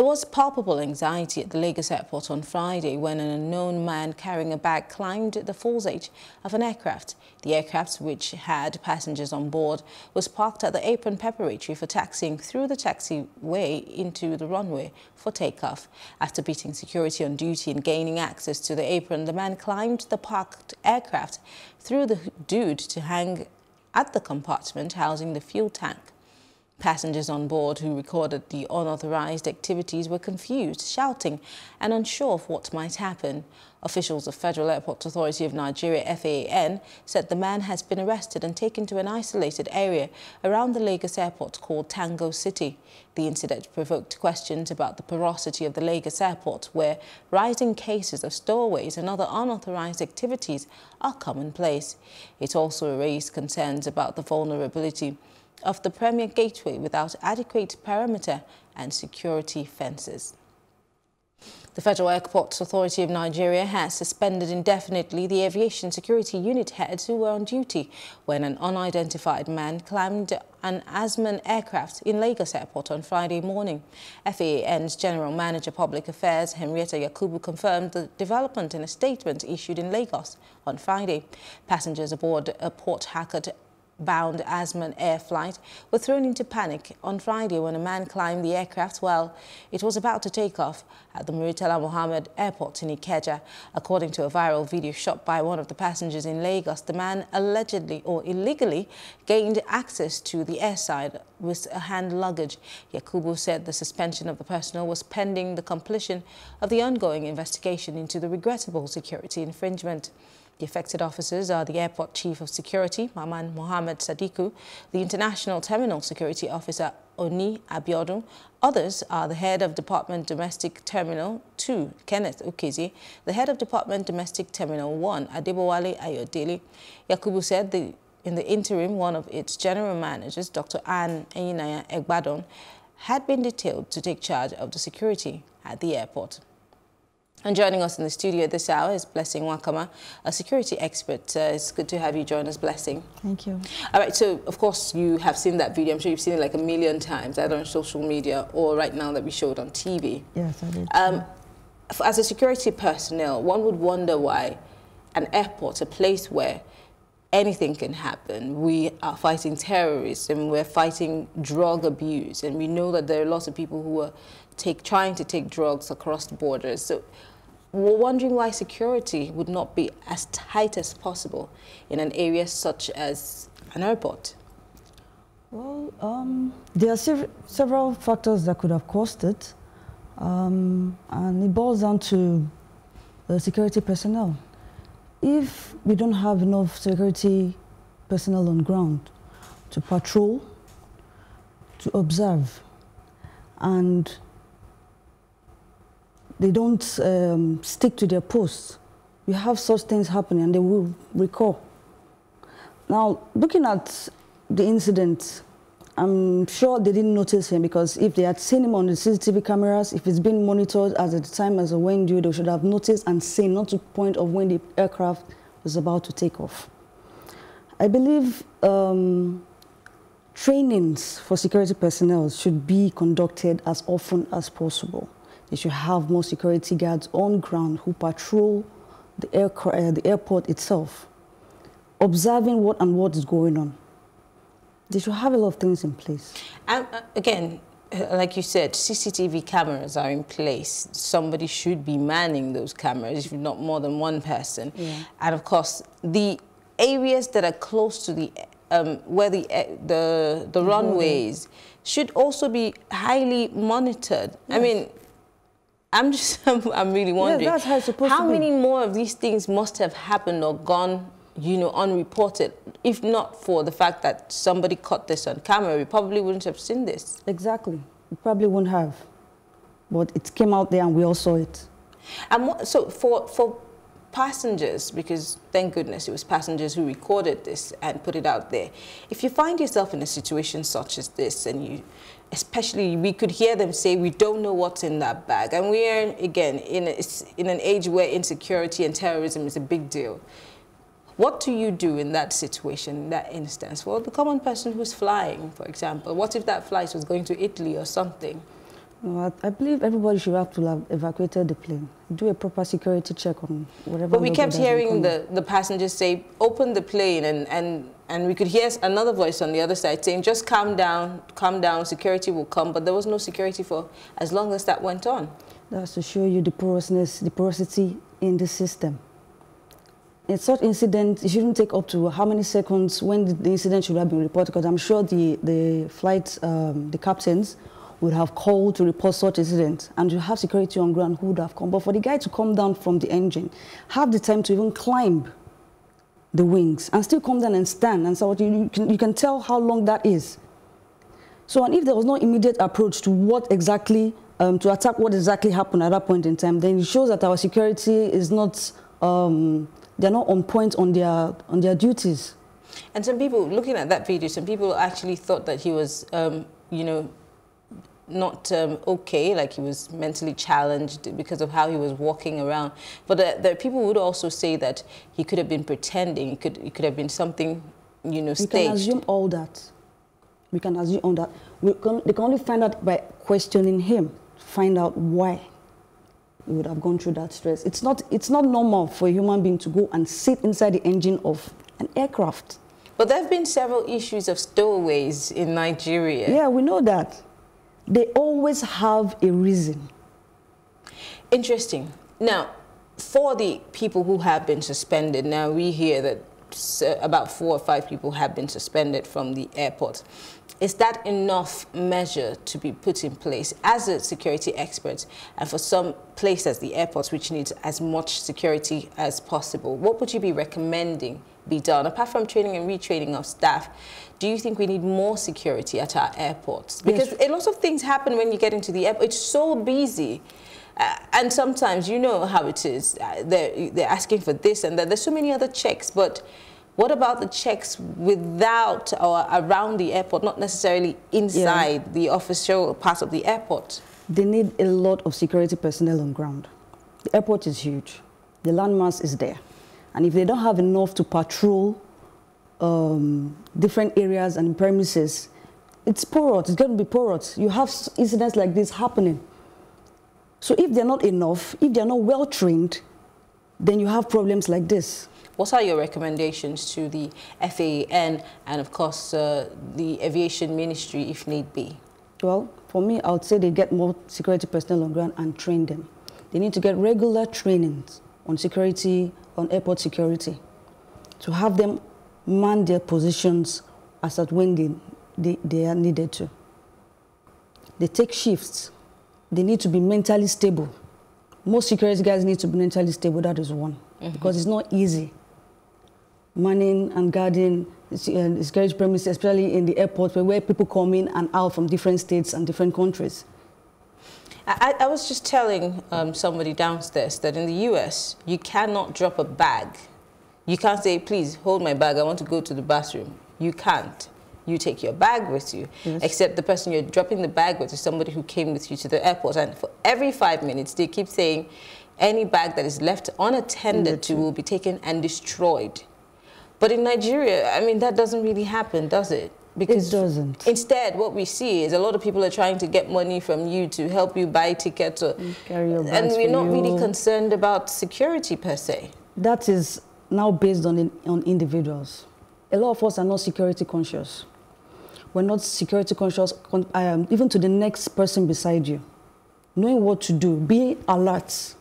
There was palpable anxiety at the Lagos airport on Friday when an unknown man carrying a bag climbed the fuselage of an aircraft. The aircraft, which had passengers on board, was parked at the apron preparatory for taxiing through the taxiway into the runway for takeoff. After beating security on duty and gaining access to the apron, the man climbed the parked aircraft through the hood to hang at the compartment housing the fuel tank. Passengers on board who recorded the unauthorized activities were confused, shouting, and unsure of what might happen. Officials of Federal Airport Authority of Nigeria, FAAN, said the man has been arrested and taken to an isolated area around the Lagos airport called Tango City. The incident provoked questions about the porosity of the Lagos airport, where rising cases of stowaways and other unauthorized activities are commonplace. It also raised concerns about the vulnerability of the Premier Gateway without adequate perimeter and security fences. The Federal Airports Authority of Nigeria has suspended indefinitely the aviation security unit heads who were on duty when an unidentified man climbed an Asman aircraft in Lagos Airport on Friday morning. FAAN's General Manager Public Affairs, Henrietta Yakubu, confirmed the development in a statement issued in Lagos on Friday. Passengers aboard a Port Harcourt-bound Asman air flight were thrown into panic on Friday when a man climbed the aircraft while it was about to take off at the Murtala Mohammed Airport in Ikeja. According to a viral video shot by one of the passengers in Lagos, the man allegedly or illegally gained access to the airside with a hand luggage. Yakubu said the suspension of the personnel was pending the completion of the ongoing investigation into the regrettable security infringement. The affected officers are the Airport Chief of Security, Maman Mohammed Sadiku, the International Terminal Security Officer, Oni Abiodun. Others are the Head of Department Domestic Terminal 2, Kenneth Ukezi, the Head of Department Domestic Terminal 1, Adebowale Ayodele. Yakubu said in the interim, one of its general managers, Dr. Anne Eyinaya Egbadon, had been detailed to take charge of the security at the airport. And joining us in the studio this hour is Blessing Wakama, a security expert. It's good to have you join us, Blessing. Thank you. All right, so of course you have seen that video. I'm sure you've seen it like a million times, either on social media or right now that we showed on TV. Yes, I did. As a security personnel, one would wonder why an airport, a place where anything can happen. We are fighting terrorism, we're fighting drug abuse, and we know that there are lots of people who are trying to take drugs across the borders. So we're wondering why security would not be as tight as possible in an area such as an airport. Well, there are several factors that could have caused it, and it boils down to the security personnel. If we don't have enough security personnel on ground to patrol, to observe, and they don't stick to their posts, we have such things happening and they will recall. Now, looking at the incident, I'm sure they didn't notice him, because if they had seen him on the CCTV cameras, if it's been monitored at the time as a when due, they should have noticed and seen, not to the point of when the aircraft was about to take off. I believe trainings for security personnel should be conducted as often as possible. They should have more security guards on ground who patrol the airport itself, observing what is going on. They should have a lot of things in place. And again, like you said, CCTV cameras are in place. Somebody should be manning those cameras, if not more than one person. Yeah. And of course, the areas that are close to the where the runways should also be highly monitored. Yes. I mean, I'm really wondering, that's how it's supposed to be. How many more of these things must have happened or gone, you know, unreported? If not for the fact that somebody caught this on camera, we probably wouldn't have seen this. Exactly. We probably wouldn't have. But it came out there and we all saw it. And so for passengers, because thank goodness it was passengers who recorded this and put it out there, if you find yourself in a situation such as this, and especially we could hear them say, we don't know what's in that bag, and we are, again, in an age where insecurity and terrorism is a big deal. What do you do in that situation, in that instance? For the common person who's flying, for example, what if that flight was going to Italy or something? No, I believe everybody should have to have evacuated the plane. Do a proper security check on whatever. But we kept hearing the passengers say, open the plane, and we could hear another voice on the other side saying, just calm down, security will come. But there was no security for as long as that went on. That's to show you the porosity in the system. In such incident, it shouldn't take up to how many seconds when the incident should have been reported, because I'm sure the flight, the captains would have called to report such incidents, and you have security on ground who would have come. But for the guy to come down from the engine, have the time to even climb the wings and still come down and stand, and so you can tell how long that is. So, and if there was no immediate approach to what exactly, to attack what exactly happened at that point in time, then it shows that our security is not, they're not on point on their duties. And some people, looking at that video, some people actually thought that he was, you know, not okay, like he was mentally challenged because of how he was walking around. But the people would also say that he could have been pretending. It could have been something, you know, staged. We can assume all that. We can assume all that. They can only find out by questioning him, find out why he would have gone through that stress. It's not normal for a human being to go and sit inside the engine of an aircraft. But there have been several issues of stowaways in Nigeria. Yeah, we know that. They always have a reason. Interesting. Now, for the people who have been suspended, now we hear that about 4 or 5 people have been suspended from the airport. Is that enough measure to be put in place as a security expert, and for some places, the airports, which needs as much security as possible? What would you be recommending be done, apart from training and retraining of staff? Do you think we need more security at our airports? Because a lot of things happen when you get into the airport. It's so busy. And sometimes, you know how it is. They're asking for this and that. There's so many other checks. But what about the checks without or around the airport, not necessarily inside the official part of the airport? They need a lot of security personnel on ground. The airport is huge. The landmass is there. And if they don't have enough to patrol different areas and premises, it's porous. It's going to be porous. You have incidents like this happening. So if they're not enough, if they're not well trained, then you have problems like this. What are your recommendations to the FAA and of course, the Aviation Ministry, if need be? Well, for me, I would say they get more security personnel on ground and train them. They need to get regular trainings on security, on airport security, to have them man their positions as at when they are needed to. They take shifts. They need to be mentally stable. Most security guys need to be mentally stable. That is one. Because it's not easy manning and guarding security premises, especially in the airport where people come in and out from different states and different countries. I was just telling somebody downstairs that in the US, you cannot drop a bag. You can't say, please hold my bag, I want to go to the bathroom. You can't. You take your bag with you, except the person you're dropping the bag with is somebody who came with you to the airport. And for every 5 minutes, they keep saying any bag that is left unattended to will be taken and destroyed. But in Nigeria, I mean, that doesn't really happen, does it? Because it doesn't. Instead, what we see is a lot of people are trying to get money from you to help you buy tickets. Or, carry your bags, and we're not really concerned about security per se. That is now based on individuals. A lot of us are not security conscious. We're not security conscious, even to the next person beside you. Knowing what to do, be alert.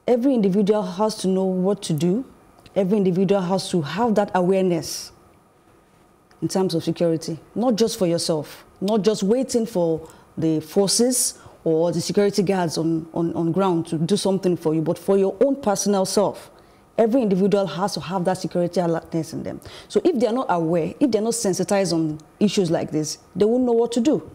Every individual has to know what to do. Every individual has to have that awareness in terms of security, not just for yourself, not just waiting for the forces or the security guards on ground to do something for you, but for your own personal self. Every individual has to have that security alertness in them. So if they're not aware, if they're not sensitized on issues like this, they won't know what to do.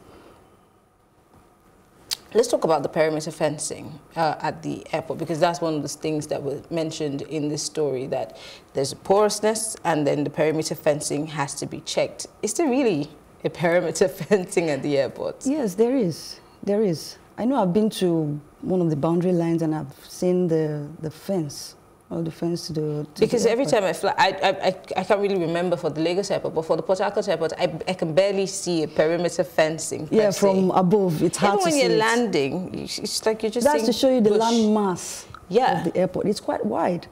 Let's talk about the perimeter fencing at the airport, because that's one of the things that was mentioned in this story, that there's a porousness and then the perimeter fencing has to be checked. Is there really a perimeter fencing at the airport? Yes, there is. There is. I know I've been to one of the boundary lines and I've seen the fence Or the fence to the because the every airport. time I fly, I can't really remember for the Lagos airport, but for the Port Harcourt airport, I can barely see a perimeter fencing. Yeah, per from se. above, it's hard Even to when see you're it. landing, it's like you're just That's seeing to show you the bush. land mass Yeah. of the airport. It's quite wide.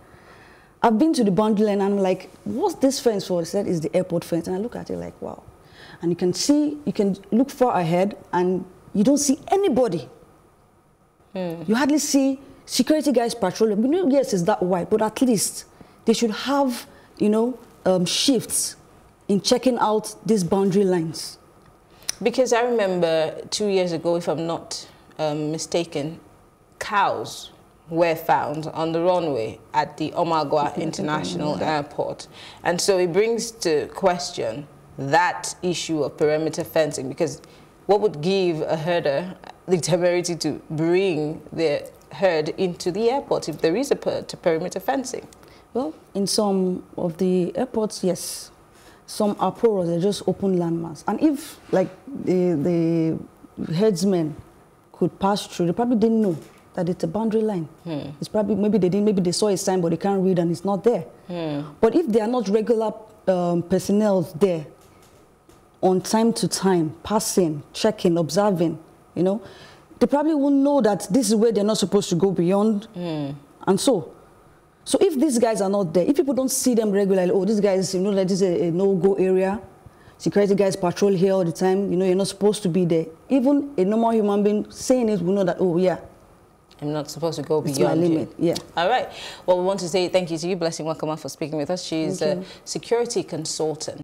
I've been to the boundary line and I'm like, what's this fence for? They said it's the airport fence. And I look at it like, wow. And you can see, you can look far ahead and you don't see anybody. You hardly see security guys patrolling. We know, yes, it's that wide, but at least they should have, you know, shifts in checking out these boundary lines. Because I remember 2 years ago, if I'm not mistaken, cows were found on the runway at the Omagua International Airport. And so it brings to question that issue of perimeter fencing, because what would give a herder the temerity to bring the herd into the airport if there is a perimeter fencing? Well, in some of the airports, yes. Some are porous, they're just open landmass. And if, like, the herdsmen could pass through, they probably didn't know that it's a boundary line. It's probably, maybe they didn't, maybe they saw a sign, but they can't read and it's not there. But if there are not regular personnel there, on time to time, passing, checking, observing, you know, they probably won't know that this is where they're not supposed to go beyond. And so if these guys are not there, if people don't see them regularly, oh, these guys, you know, that this is a no-go area, security guys patrol here all the time, you know, you're not supposed to be there. Even a normal human being saying it will know that, oh, yeah, I'm not supposed to go beyond it's my limit. Yeah. All right. Well, we want to say thank you to you, Blessing Wakama, for speaking with us. She's a security consultant.